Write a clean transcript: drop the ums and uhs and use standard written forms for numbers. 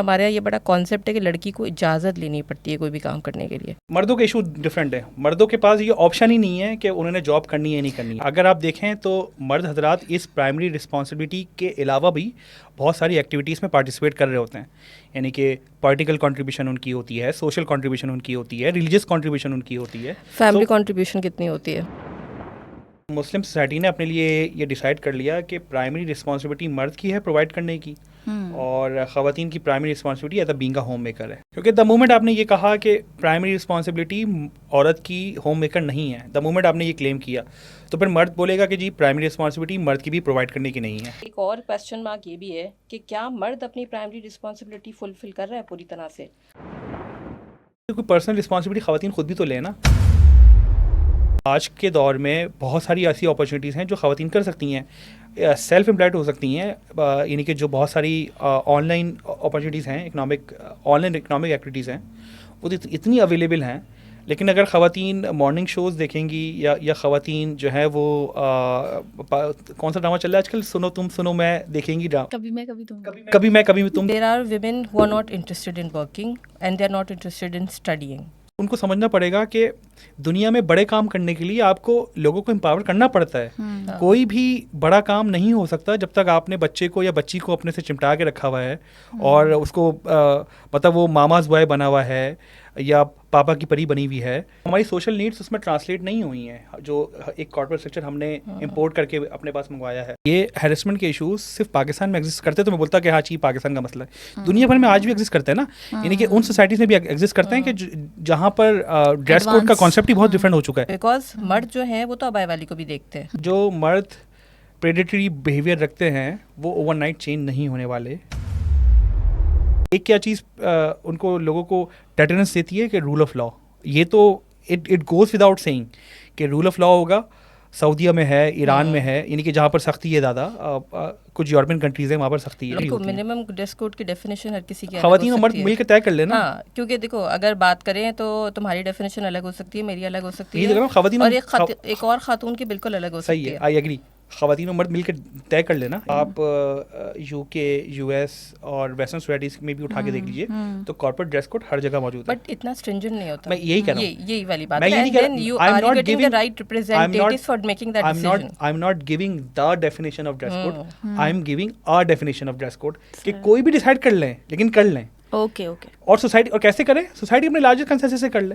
हमारे यहाँ ये बड़ा कॉन्सेप्ट है कि लड़की को इजाज़त लेनी पड़ती है कोई भी काम करने के लिए। मर्दों का इशू डिफरेंट है। मर्दों के पास ये ऑप्शन ही नहीं है कि उन्होंने जॉब करनी है नहीं करनी है। अगर आप देखें तो मर्द हजरात इस प्राइमरी रिस्पॉन्सिबिलिटी के अलावा भी बहुत सारी एक्टिविटीज़ में पार्टिसिपेट कर रहे होते हैं। यानी कि पॉलिटिकल कंट्रीब्यूशन उनकी होती है, सोशल कंट्रीब्यूशन उनकी होती है, रिलीजियस कंट्रीब्यूशन उनकी होती है। फैमिली कंट्रीब्यूशन कितनी होती है? मुस्लिम सोसाइटी ने अपने लिए ये डिसाइड कर लिया कि प्राइमरी रिस्पॉन्सिबिलिटी मर्द की है प्रोवाइड करने की, और ख़वातीन की primary responsibility as a being a home maker है। क्योंकि द मोमेंट आपने ये कहा कि प्राइमरी रिस्पॉन्सिबिलिटी औरत की होम मेकर नहीं है, द मोमेंट आपने ये क्लेम किया, तो फिर मर्द बोलेगा कि जी प्राइमरी रिस्पॉन्सिबिलिटी मर्द की भी प्रोवाइड करने की नहीं है। एक और क्वेश्चन मार्क ये भी है कि क्या मर्द अपनी प्राइमरी रिस्पॉन्सिबिलिटी फुलफिल कर रहा है पूरी तरह से? कोई पर्सनल रिस्पॉन्सिबिलिटी ख़वातीन खुद भी तो लेना। आज के दौर में बहुत सारी ऐसी अपॉर्चुनिटीज़ हैं जो ख़वातीन कर सकती हैं, सेल्फ एम्प्लॉयड हो सकती हैं, यानी कि जो बहुत सारी ऑनलाइन अपॉर्चुनिटीज़ हैं, ऑनलाइन इकनॉमिक एक्टिविटीज़ हैं, वो इतनी अवेलेबल हैं। लेकिन अगर ख़वातीन मॉर्निंग शोज़ देखेंगी या ख़वातीन जो है वो कौन सा ड्रामा चल रहा है आजकल, सुनो तुम सुनो मैं देखेंगी, कभी मैं कभी तुम कभी तुम, there are women who are not interested in working and they are not interested in studying. उनको समझना पड़ेगा कि दुनिया में बड़े काम करने के लिए आपको लोगों को एम्पावर करना पड़ता है। कोई भी बड़ा काम नहीं हो सकता जब तक आपने बच्चे को या बच्ची को अपने से चिमटा के रखा हुआ है और उसको मतलब वो मामाज बॉय बना हुआ है या पापा की परी बनी हुई है। हमारी सोशल नीड्स उसमें ट्रांसलेट नहीं हुई हैं, जो एक कॉर्पोरेट स्ट्रक्चर हमने इंपोर्ट करके अपने पास मंगवाया है। ये हैरेसमेंट के इश्यूज सिर्फ पाकिस्तान में एग्जिस्ट करते, तो मैं बोलता कि हाँ चाहिए पाकिस्तान का मसला है, दुनिया भर में आज भी एग्जिस्ट करते हैं ना। यानी कि उन सोसाइटीज़ में भी एग्जिस्ट करते हैं कि जहाँ पर ड्रेस कोड का कॉन्सेप्ट ही बहुत डिफरेंट हो चुका है। बिकॉज मर्द जो है वो तो अबाई वाली को भी देखते हैं। जो मर्द प्रेडेटरी बिहेवियर रखते हैं वो ओवरनाइट चेंज नहीं होने वाले। एक क्या चीज़ उनको लोगों को डेटरेंस देती है कि रूल ऑफ लॉ, ये तो इट गोज़ विदाउट सेइंग कि रूल ऑफ लॉ होगा। सऊदीया में है, ईरान में है, यानी कि जहाँ पर सख्ती है ज़्यादा, कुछ यूरोपियन कंट्रीज़ हैं वहाँ पर सख्ती है। देखो मिनिमम ड्रेस कोड की डेफिनेशन हर किसी की ख़वातीन और मर्द मिलकर तय कर लेना। हाँ, क्योंकि देखो अगर बात करें तो तुम्हारी डेफिनेशन अलग हो सकती है, मेरी अलग हो सकती है, और एक और खातून की बिल्कुल अलग हो सकती है। I agree. ख़वातीन और मर्द मिलकर तय कर लेना। आप यूके, यूएस और वेस्टर्न सोसाइटीज़ में भी उठा के देख लीजिए तो कॉर्पोरेट ड्रेस कोड हर जगह मौजूद है, बट इतना स्ट्रिंजेंट नहीं होता। मैं यही कह रहा हूँ, यही वाली बात मैं है। ये नहीं कह रहा, you are getting the right representatives for making that decision. I'm not giving the definition of dress code. I'm giving a definition of dress code कि कोई भी डिसाइड कर लें, लेकिन कर लें। ओके और सोसाइटी, और कैसे करें, सोसाइटी अपने लार्जर कंसेंसस से कर ले।